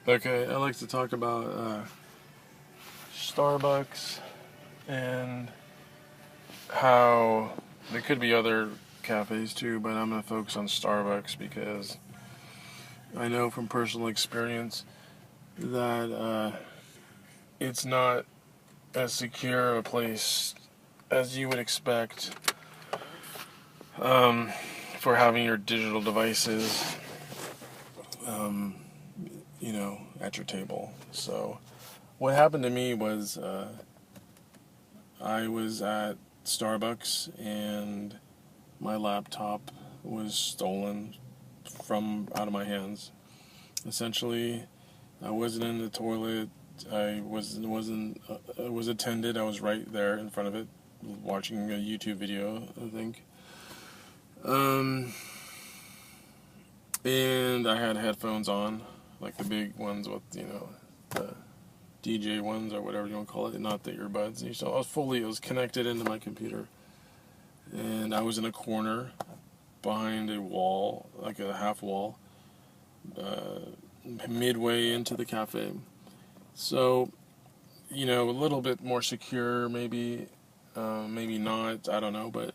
Okay, I like to talk about Starbucks and how there could be other cafes too, but I'm going to focus on Starbucks because I know from personal experience that it's not as secure a place as you would expect um, for having your digital devices, um, at your table. So what happened to me was I was at Starbucks and my laptop was stolen from out of my hands. Essentially, I wasn't in the toilet. I was attended. I was right there in front of it, watching a YouTube video, I think. Um, and I had headphones on, like the big ones with the DJ ones or whatever you want to call it, not the earbuds. So it was connected into my computer, and I was in a corner behind a wall, like a half wall, uh, midway into the cafe. So, a little bit more secure, maybe, maybe not. I don't know, but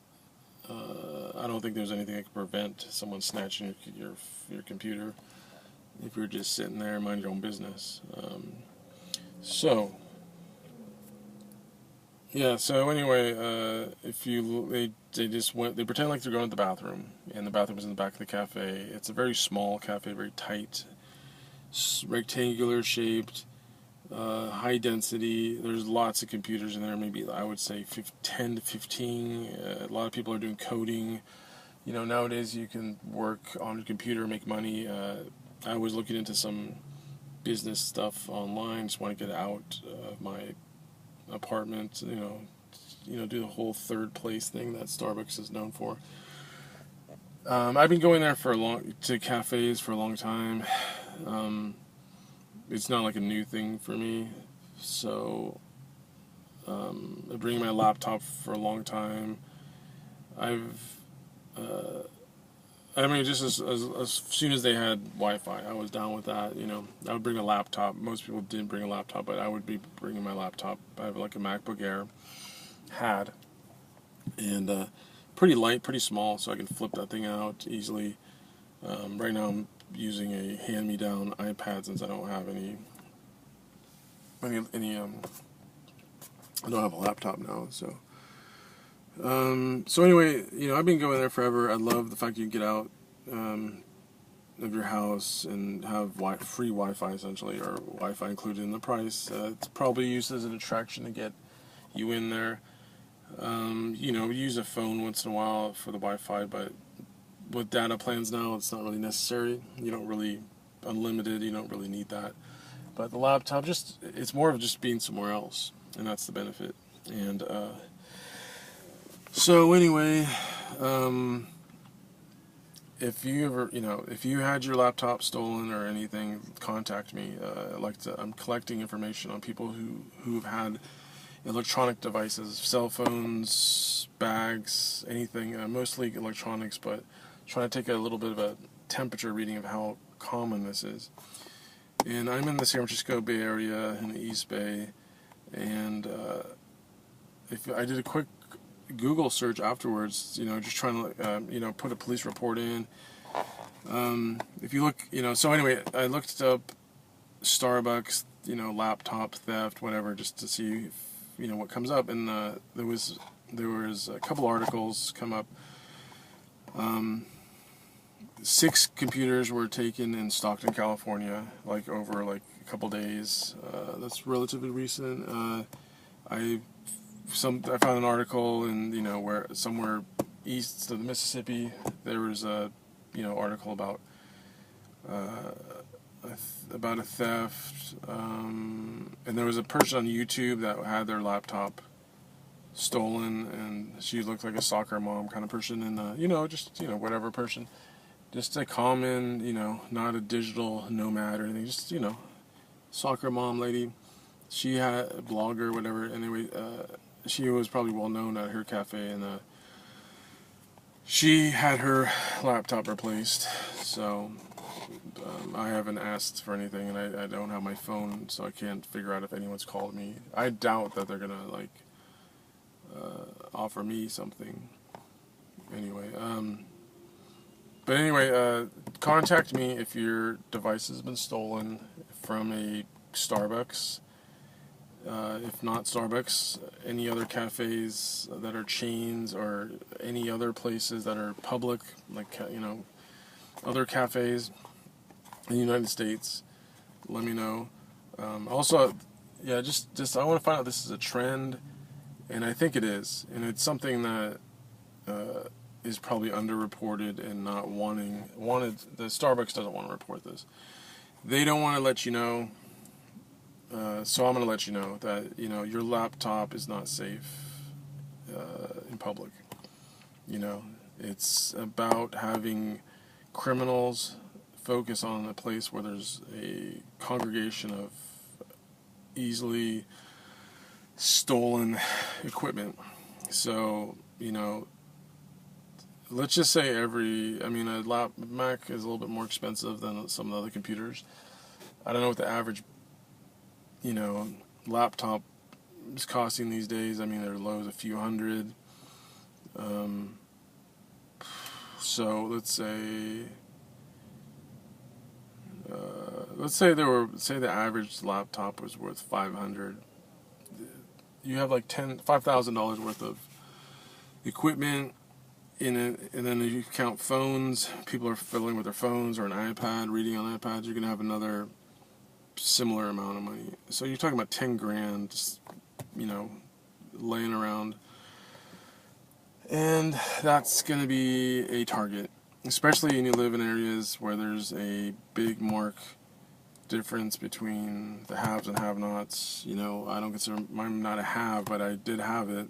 I don't think there's anything that could prevent someone snatching your computer if you're just sitting there and mind your own business. So yeah. So anyway, if you they pretend like they're going to the bathroom, and the bathroom is in the back of the cafe. It's a very small cafe, very tight, rectangular shaped, high density. There's lots of computers in there. Maybe I would say 10 to 15. A lot of people are doing coding. Nowadays you can work on a computer, make money. I was looking into some business stuff online. Just want to get out of my apartment. Do the whole third place thing that Starbucks is known for. I've been going there to cafes for a long time. It's not like a new thing for me. So, I bring my laptop for a long time. I've, just as soon as they had Wi-Fi, I was down with that. I would bring a laptop. Most people didn't bring a laptop, but I would be bringing my laptop. I have like a MacBook Air, and pretty light, pretty small, so I can flip that thing out easily. Right now, I'm using a hand-me-down iPad since I don't have any I don't have a laptop now. So anyway, I've been going there forever. I love the fact you can get out of your house and have free Wi-Fi essentially, or Wi-Fi included in the price. It's probably used as an attraction to get you in there. Use a phone once in a while for the Wi-Fi, but with data plans now, it's not really necessary. You don't really unlimited. You don't really need that. But the laptop, it's more of just being somewhere else, and that's the benefit. And so anyway, if you ever, if you had your laptop stolen or anything, contact me. I'm collecting information on people who've had electronic devices, cell phones, bags, anything, mostly electronics, but trying to take a little bit of a temperature reading of how common this is. And I'm in the San Francisco Bay Area in the East Bay, and if I did a quick Google search afterwards, just trying to, put a police report in. If you look, so anyway, I looked up Starbucks, laptop theft, whatever, just to see, what comes up, and there was a couple articles come up. 6 computers were taken in Stockton, California, over a couple days. That's relatively recent. I found an article in where somewhere east of the Mississippi there was a article about a theft, and there was a person on YouTube that had their laptop stolen, and she looked like a soccer mom kind of person, and whatever person, just a common, not a digital nomad or anything, just soccer mom lady. She had a blogger, whatever. Anyway, she was probably well known at her cafe, and she had her laptop replaced. So I haven't asked for anything, and I don't have my phone, so I can't figure out if anyone's called me. I doubt that they're gonna like offer me something. Anyway, but anyway, contact me if your device has been stolen from a Starbucks. If not Starbucks, any other cafes that are chains or any other places that are public, like, other cafes in the United States, let me know. Also, yeah, just I want to find out if this is a trend, and I think it is, and it's something that is probably underreported and not wanted. The Starbucks doesn't want to report this. They don't want to let you know. So I'm going to let you know that, your laptop is not safe in public. It's about having criminals focus on a place where there's a congregation of easily stolen equipment. So, let's just say a Mac is a little bit more expensive than some of the other computers. I don't know what the average laptop is costing these days. They're low as a few hundred. So let's say the average laptop was worth $500. You have like $5,000 worth of equipment in it, and then if you count phones, people are fiddling with their phones or an iPad, reading on iPads, you're gonna have another similar amount of money. So you're talking about 10 grand just, laying around. And that's going to be a target, especially when you live in areas where there's a big mark difference between the haves and have-nots. I don't consider I'm not a have, but I did have it.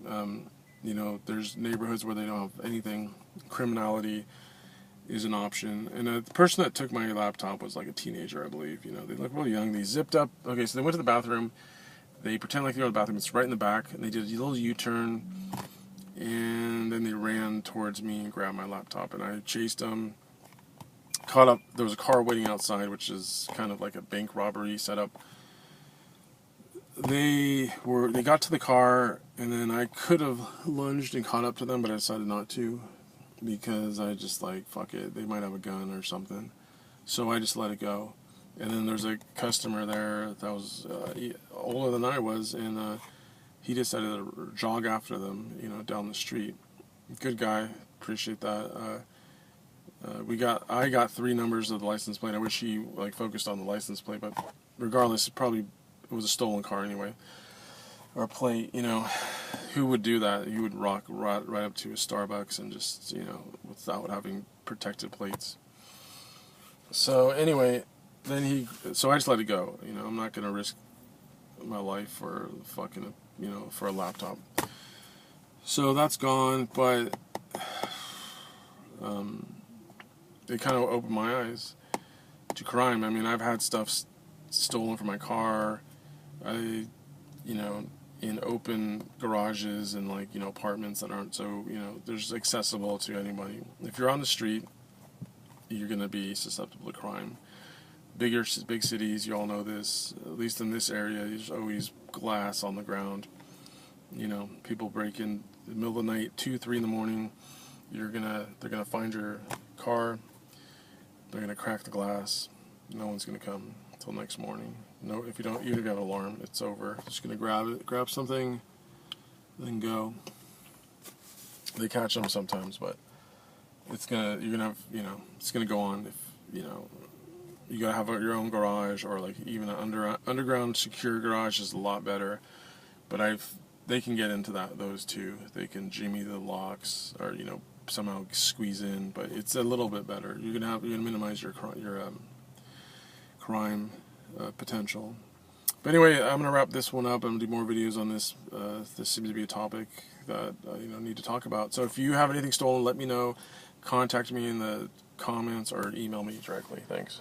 There's neighborhoods where they don't have anything. Criminality is an option. And the person that took my laptop was like a teenager, I believe. They look really young. They zipped up. Okay, so they went to the bathroom. They pretend like they go to the bathroom. It's right in the back. And they did a little U-turn. And then they ran towards me and grabbed my laptop. And I chased them. Caught up. There was a car waiting outside, which is kind of like a bank robbery setup. They got to the car, and then I could have lunged and caught up to them, but I decided not to. Because I just fuck it, they might have a gun or something. So I just let it go. And then there's a customer there that was older than I was, and he decided to jog after them, down the street. Good guy, appreciate that. I got 3 numbers of the license plate. I wish he focused on the license plate, but regardless, it was a stolen car anyway. Or a plate, who would do that? You would rock right up to a Starbucks and just, without having protected plates. So anyway, so I just let it go. I'm not going to risk my life for for a laptop. So that's gone, but it kind of opened my eyes to crime. I've had stuff stolen from my car. In open garages and apartments that aren't so there's accessible to anybody. If you're on the street, you're gonna be susceptible to crime. Big cities, you all know this. At least in this area, there's always glass on the ground. People break in the middle of the night, 2, 3 in the morning. They're gonna find your car. They're gonna crack the glass. No one's gonna come until next morning. No, even if you have an alarm, it's over. Just gonna grab something, then go. They catch them sometimes, but it's gonna go on. If you gotta have your own garage, or even an underground secure garage is a lot better. But they can get into those too. They can jimmy the locks, or somehow squeeze in. But it's a little bit better. You're gonna minimize your crime potential. But anyway, I'm gonna wrap this one up. I'm gonna do more videos on this. This seems to be a topic that need to talk about. So if you have anything stolen, let me know. Contact me in the comments or email me directly. Thanks.